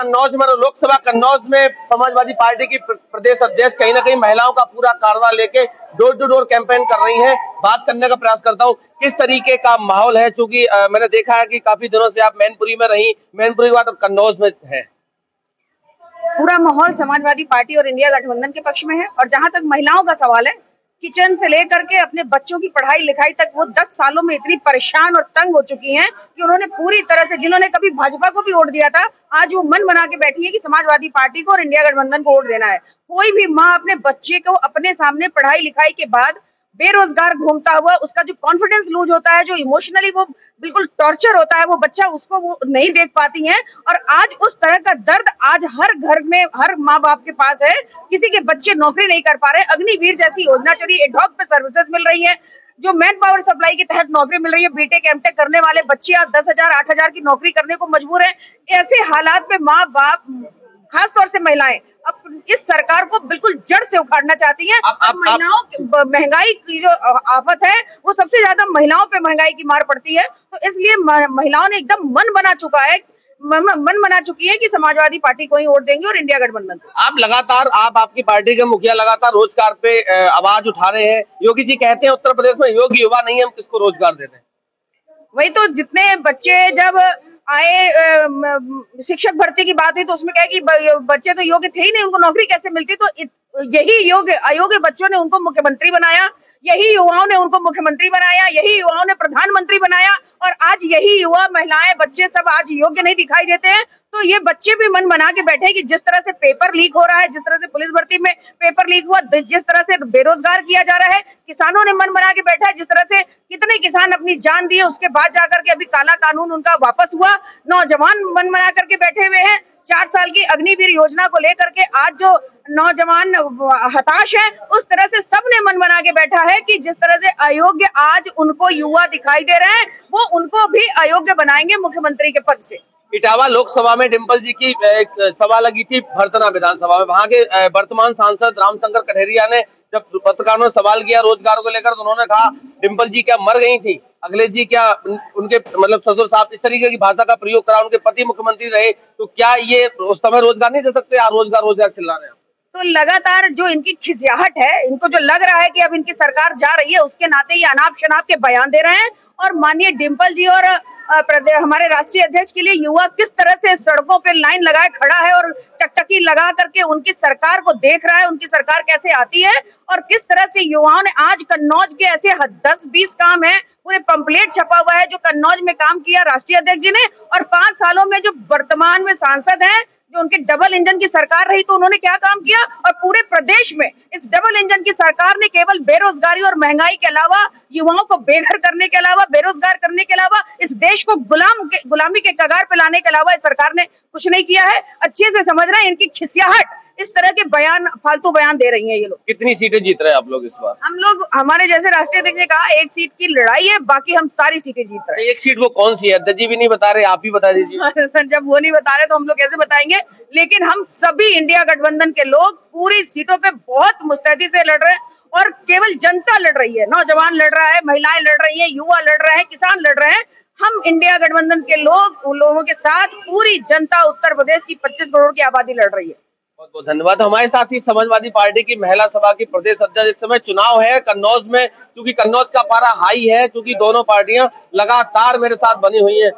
कन्नौज में, लोकसभा कन्नौज में समाजवादी पार्टी की प्रदेश अध्यक्ष कहीं ना कहीं महिलाओं का पूरा कारवा लेके डोर टू डोर कैंपेन कर रही हैं। बात करने का प्रयास करता हूँ किस तरीके का माहौल है, क्योंकि मैंने देखा है कि काफी दिनों से आप मैनपुरी में रही, मैनपुरी के बाद अब कन्नौज में है। पूरा माहौल समाजवादी पार्टी और इंडिया गठबंधन के पक्ष में है। और जहां तक महिलाओं का सवाल है, किचन से लेकर के अपने बच्चों की पढ़ाई लिखाई तक वो 10 सालों में इतनी परेशान और तंग हो चुकी हैं कि उन्होंने पूरी तरह से, जिन्होंने कभी भाजपा को भी वोट दिया था, आज वो मन बना के बैठी है कि समाजवादी पार्टी को और इंडिया गठबंधन को वोट देना है। कोई भी माँ अपने बच्चे को अपने सामने पढ़ाई लिखाई के बाद बेरोजगार घूमता हुआ, उसका जो कॉन्फिडेंस लूज होता है, जो इमोशनली वो बिल्कुल टॉर्चर होता है वो बच्चा, उसको वो नहीं देख पाती हैं। और आज उस तरह का दर्द आज हर घर में, हर माँ बाप के पास है। किसी के बच्चे नौकरी नहीं कर पा रहे, अग्निवीर जैसी योजना चली, एडहॉक पे सर्विसेज मिल रही है, जो मैन पावर सप्लाई के तहत नौकरी मिल रही है। बीटेक एमटेक करने वाले बच्चे आज 10,000 8,000 की नौकरी करने को मजबूर है। ऐसे हालात में माँ बाप, खासतौर से महिलाएं, अब इस सरकार को बिल्कुल जड़ से उखाड़ना चाहती हैं। महिलाओं, महंगाई की जो आफत है वो सबसे ज्यादा महिलाओं पे महंगाई की मार पड़ती है। तो इसलिए महिलाओं ने एकदम मन बना चुकी है कि समाजवादी पार्टी को ही वोट देंगे और इंडिया गठबंधन। आपकी पार्टी के मुखिया लगातार रोजगार पे आवाज उठा रहे हैं। योगी जी कहते हैं उत्तर प्रदेश में योग्य युवा नहीं है, हम किसको रोजगार देते हैं। वही तो, जितने बच्चे जब आए, शिक्षक भर्ती की बात हुई तो उसमें क्या कि बच्चे तो योग्य थे ही नहीं, उनको नौकरी कैसे मिलती। तो यही योग्य अयोग्य बच्चों ने उनको मुख्यमंत्री बनाया, यही युवाओं ने उनको मुख्यमंत्री बनाया, यही युवाओं ने प्रधानमंत्री बनाया। और आज यही युवा, महिलाएं, बच्चे सब आज योग्य नहीं दिखाई देते हैं। तो ये बच्चे भी मन बना के बैठे कि जिस तरह से पेपर लीक हो रहा है, जिस तरह से पुलिस भर्ती में पेपर लीक हुआ, जिस तरह से बेरोजगार किया जा रहा है, किसानों ने मन बना के बैठा है, जिस तरह से कितने किसान अपनी जान दिए, उसके बाद जाकर के अभी काला कानून उनका वापस हुआ। नौजवान मन बना करके बैठे हुए हैं। 4 साल की अग्निवीर योजना को लेकर के आज जो नौजवान हताश है, उस तरह से सबने मन बना के बैठा है कि जिस तरह से अयोग्य आज उनको युवा दिखाई दे रहे हैं, वो उनको भी अयोग्य बनाएंगे मुख्यमंत्री के पद से। इटावा लोकसभा में डिम्पल जी की एक सभा लगी थी भरतना विधानसभा में। वहां के वर्तमान सांसद रामशंकर कठेरिया ने जब पत्रकारों ने सवाल किया रोजगार को लेकर, तो उन्होंने कहा डिम्पल जी क्या मर गई थी, अखिलेश जी क्या उनके मतलब ससुर साहब, इस तरीके की भाषा का प्रयोग करा। उनके पति मुख्यमंत्री रहे, तो क्या ये उस समय रोजगार नहीं दे सकते? रोजगार चिल्ला रहे हैं। तो लगातार जो इनकी खिसियाहट है, इनको जो लग रहा है कि अब इनकी सरकार जा रही है, उसके नाते ये अनाप शनाप के बयान दे रहे हैं। और माननीय डिम्पल जी और हमारे राष्ट्रीय अध्यक्ष के लिए युवा किस तरह से सड़कों पे लाइन लगाए खड़ा है और टकटकी लगा करके उनकी सरकार को देख रहा है, उनकी सरकार कैसे आती है। और किस तरह से युवाओं ने आज कन्नौज के ऐसे 10-20 काम है, पूरे पंपलेट छपा हुआ है जो कन्नौज में काम किया राष्ट्रीय अध्यक्ष जी ने। और 5 सालों में जो वर्तमान में सांसद हैं, जो उनके डबल इंजन की सरकार रही, तो उन्होंने क्या काम किया। और पूरे प्रदेश में इस डबल इंजन की सरकार ने केवल बेरोजगारी और महंगाई के अलावा, युवाओं को बेघर करने के अलावा, बेरोजगार करने के अलावा, इस देश को गुलामी के कगार पे लाने के अलावा इस सरकार ने कुछ नहीं किया है। अच्छे से समझ रहे हैं इनकी खिसियाहट, इस तरह के बयान, फालतू बयान दे रही हैं ये लोग। कितनी सीटें जीत रहे हैं आप लोग इस बार? हम लोग, हमारे जैसे राष्ट्रीय अध्यक्ष ने कहा 1 सीट की लड़ाई है, बाकी हम सारी सीटें जीत रहे हैं। 1 सीट वो कौन सी है? अध्यक्ष जी भी नहीं बता रहे, आप ही बता दीजिए। सर, जब वो नहीं बता रहे तो हम लोग कैसे बताएंगे। लेकिन हम सभी इंडिया गठबंधन के लोग पूरी सीटों पे बहुत मुस्तैदी से लड़ रहे हैं। और केवल जनता लड़ रही है, नौजवान लड़ रहा है, महिलाएं लड़ रही है, युवा लड़ रहे हैं, किसान लड़ रहे हैं। हम इंडिया गठबंधन के लोग, उन लोगों के साथ पूरी जनता, उत्तर प्रदेश की 25 करोड़ की आबादी लड़ रही है। बहुत बहुत धन्यवाद। हमारे साथ ही समाजवादी पार्टी की महिला सभा की प्रदेश अध्यक्ष, इस समय चुनाव है कन्नौज में, क्योंकि कन्नौज का पारा हाई है, क्योंकि दोनों पार्टियां लगातार मेरे साथ बनी हुई है।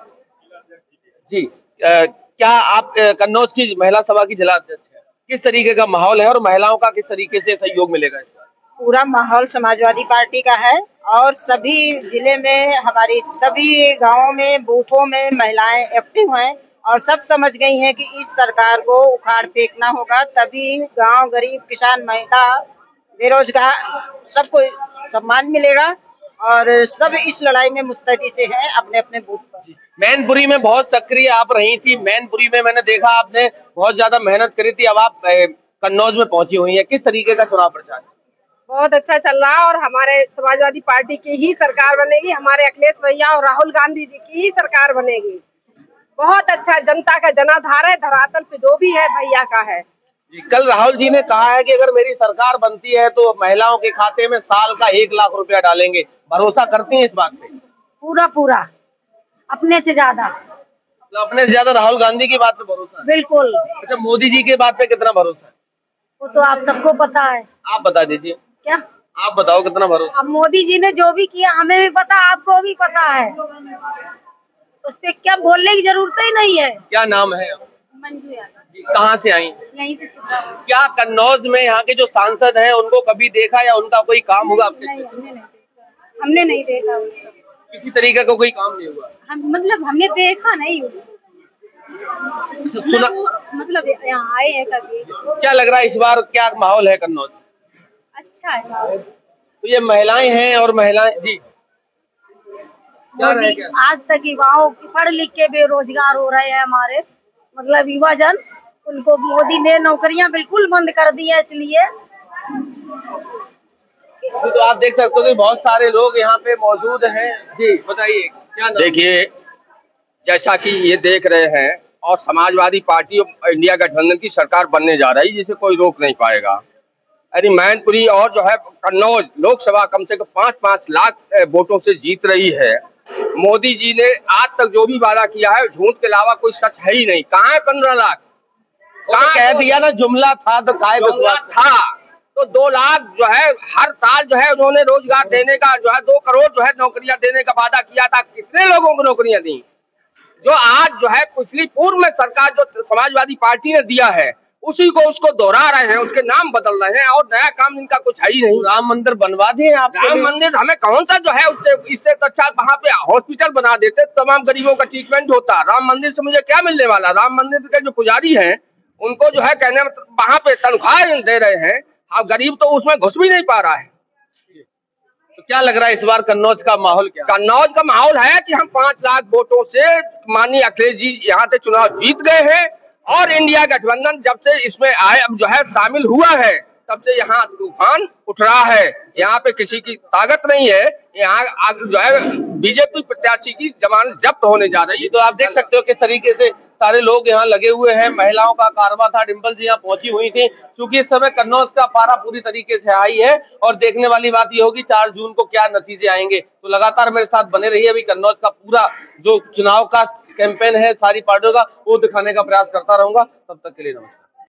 जी, क्या आप कन्नौज की महिला सभा की जिला अध्यक्ष है, किस तरीके का माहौल है और महिलाओं का किस तरीके से सहयोग मिलेगा? पूरा माहौल समाजवादी पार्टी का है और सभी जिले में, हमारी सभी गाँवों में, बूथों में महिलाएं एक्टिव हैं और सब समझ गई हैं कि इस सरकार को उखाड़ फेंकना होगा, तभी गांव, गरीब, किसान, महिला, बेरोजगार सबको सम्मान मिलेगा। और सब इस लड़ाई में मुस्तैदी से हैं अपने अपने बूथ पर। मैनपुरी में बहुत सक्रिय आप रही थी, मैनपुरी में मैंने देखा आपने बहुत ज्यादा मेहनत करी थी, अब आप कन्नौज में पहुंची हुई है, किस तरीके का चुनाव प्रचार? बहुत अच्छा चल रहा है और हमारे समाजवादी पार्टी की ही सरकार बनेगी, हमारे अखिलेश भैया और राहुल गांधी जी की ही सरकार बनेगी। बहुत अच्छा, जनता का जनाधार है, धरातल पे जो भी है भैया का है। कल राहुल जी ने कहा है कि अगर मेरी सरकार बनती है तो महिलाओं के खाते में साल का 1 लाख रुपया डालेंगे, भरोसा करती हैं इस बात पे? पूरा अपने से ज्यादा। तो अपने से ज्यादा राहुल गांधी की बात पे भरोसा है? बिल्कुल। अच्छा, मोदी जी की बात पे कितना भरोसा है? वो तो आप सबको पता है। आप बता दीजिए। क्या? आप बताओ कितना भरोसा? अब मोदी जी ने जो भी किया हमें भी पता, आपको भी पता है, उस पर क्या बोलने की जरूरत ही नहीं है। क्या नाम है? मंजू यादव। कहाँ से आई? यहीं से छिपा। क्या कन्नौज में यहाँ के जो सांसद हैं उनको कभी देखा या उनका कोई काम हुआ आपके? नहीं, हमने नहीं देखा उसको। किसी तरीके का कोई काम नहीं हुआ? मतलब हमने देखा नहीं। सुना? मतलब यहाँ आए हैं कभी। क्या लग रहा है इस बार क्या माहौल है कन्नौज? अच्छा है। तो ये महिलाएं हैं और महिलाएं जी क्या रहे क्या? आज तक युवाओं की पढ़ लिख के बेरोजगार हो रहे हैं हमारे, मतलब युवा जन, उनको मोदी ने नौकरियां बिल्कुल बंद कर दी है, इसलिए। तो आप देख सकते हो कि बहुत सारे लोग यहाँ पे मौजूद हैं। जी बताइए क्या नाम? देखिए, जैसा कि ये देख रहे हैं और समाजवादी पार्टी और इंडिया गठबंधन की सरकार बनने जा रही है, जिसे कोई रोक नहीं पाएगा। अरे मैनपुरी और जो है कन्नौज लोकसभा कम से कम 5-5 लाख वोटों से जीत रही है। मोदी जी ने आज तक जो भी वादा किया है झूठ के अलावा कोई सच है ही नहीं। कहाँ है 15 लाख? कहाँ कह दिया ना, जुमला था तो काय जुमला था। तो 2 लाख जो है हर साल जो है उन्होंने रोजगार देने का जो है 2 करोड़ जो है नौकरियां देने का वादा किया था। कितने लोगों को नौकरियां दी? जो आज जो है पिछली पूर्व में सरकार जो समाजवादी पार्टी ने दिया है उसी को उसको दोहरा रहे हैं, उसके नाम बदल रहे हैं और नया काम इनका कुछ है ही नहीं। राम मंदिर बनवा दिए आप? राम मंदिर हमें कौन सा जो है उससे इससे तो अच्छा वहाँ पे हॉस्पिटल बना देते, तमाम गरीबों का ट्रीटमेंट होता। राम मंदिर से मुझे क्या मिलने वाला? राम मंदिर के जो पुजारी हैं उनको जो है कहने वहाँ पे तनख्वाह दे रहे हैं, अब गरीब तो उसमें घुस भी नहीं पा रहा है। तो क्या लग रहा है इस बार कन्नौज का माहौल क्या? कन्नौज का माहौल है कि हम 5 लाख वोटों से माननीय अखिलेश जी यहाँ से चुनाव जीत गए हैं और इंडिया गठबंधन जब से इसमें आए अब जो है शामिल हुआ है तब से यहाँ तूफान उठ रहा है। यहाँ पे किसी की ताकत नहीं है। यहाँ जो है बीजेपी प्रत्याशी की जमानत जब्त होने जा रही है। तो आप देख सकते हो किस तरीके से सारे लोग यहाँ लगे हुए हैं। महिलाओं का कारवां था, डिम्पल जी यहाँ पहुंची हुई थी क्योंकि इस समय कन्नौज का पारा पूरी तरीके से हाई है और देखने वाली बात ये होगी 4 जून को क्या नतीजे आएंगे। तो लगातार मेरे साथ बने रहिए। अभी कन्नौज का पूरा जो चुनाव का कैंपेन है सारी पार्टियों का वो दिखाने का प्रयास करता रहूंगा। तब तक के लिए नमस्कार।